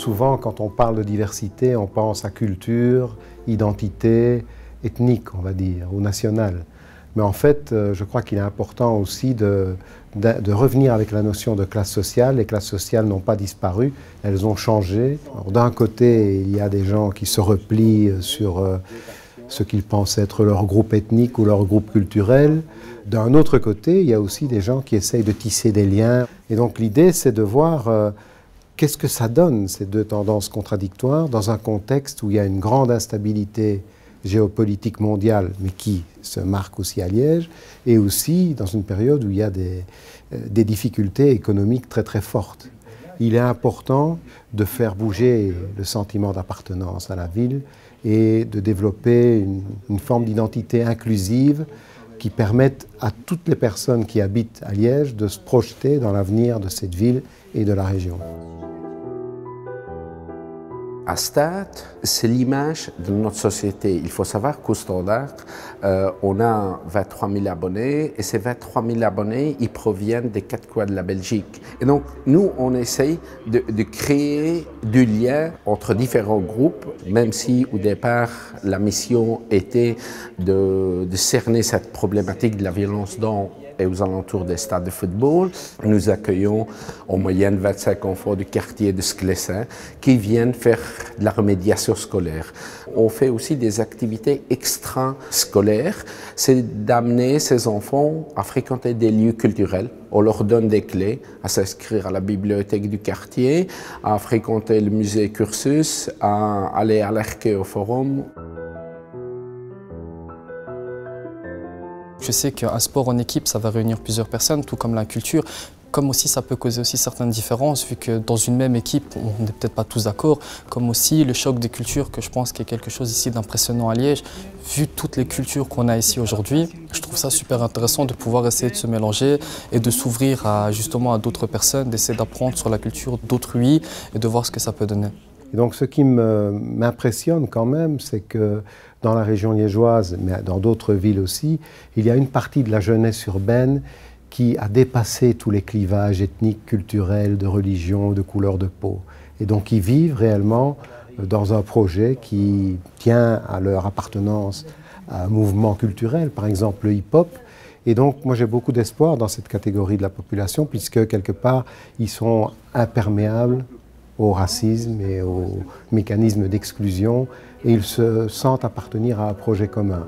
souvent, quand on parle de diversité, on pense à culture, identité, ethnique, on va dire, ou nationale. Mais en fait, je crois qu'il est important aussi de revenir avec la notion de classe sociale. Les classes sociales n'ont pas disparu, elles ont changé. D'un côté, il y a des gens qui se replient sur ce qu'ils pensent être leur groupe ethnique ou leur groupe culturel. D'un autre côté, il y a aussi des gens qui essayent de tisser des liens. Et donc l'idée, c'est de voir qu'est-ce que ça donne, ces deux tendances contradictoires, dans un contexte où il y a une grande instabilité géopolitique mondiale, mais qui se marque aussi à Liège, et aussi dans une période où il y a des difficultés économiques très très fortes. Il est important de faire bouger le sentiment d'appartenance à la ville et de développer une forme d'identité inclusive qui permette à toutes les personnes qui habitent à Liège de se projeter dans l'avenir de cette ville et de la région. À Stade, c'est l'image de notre société. Il faut savoir qu'au Standard, on a 23 000 abonnés et ces 23 000 abonnés, ils proviennent des quatre coins de la Belgique. Et donc, nous, on essaye de créer du lien entre différents groupes, même si au départ, la mission était de cerner cette problématique de la violence dans et aux alentours des stades de football. Nous accueillons en moyenne 25 enfants du quartier de Sclessin qui viennent faire de la remédiation scolaire. On fait aussi des activités extrascolaires, c'est d'amener ces enfants à fréquenter des lieux culturels. On leur donne des clés, à s'inscrire à la bibliothèque du quartier, à fréquenter le musée Cursus, à aller à l'Archéoforum. Je sais qu'un sport en équipe, ça va réunir plusieurs personnes, tout comme la culture. Comme aussi, ça peut causer aussi certaines différences, vu que dans une même équipe, on n'est peut-être pas tous d'accord. Comme aussi le choc des cultures, que je pense qu'il y a quelque chose ici d'impressionnant à Liège. Vu toutes les cultures qu'on a ici aujourd'hui, je trouve ça super intéressant de pouvoir essayer de se mélanger et de s'ouvrir justement à d'autres personnes, d'essayer d'apprendre sur la culture d'autrui et de voir ce que ça peut donner. Et donc ce qui m'impressionne quand même, c'est que dans la région liégeoise, mais dans d'autres villes aussi, il y a une partie de la jeunesse urbaine qui a dépassé tous les clivages ethniques, culturels, de religion, de couleur de peau. Et donc ils vivent réellement dans un projet qui tient à leur appartenance à un mouvement culturel, par exemple le hip-hop. Et donc moi j'ai beaucoup d'espoir dans cette catégorie de la population, puisque quelque part ils sont imperméables au racisme et aux mécanismes d'exclusion, et ils se sentent appartenir à un projet commun.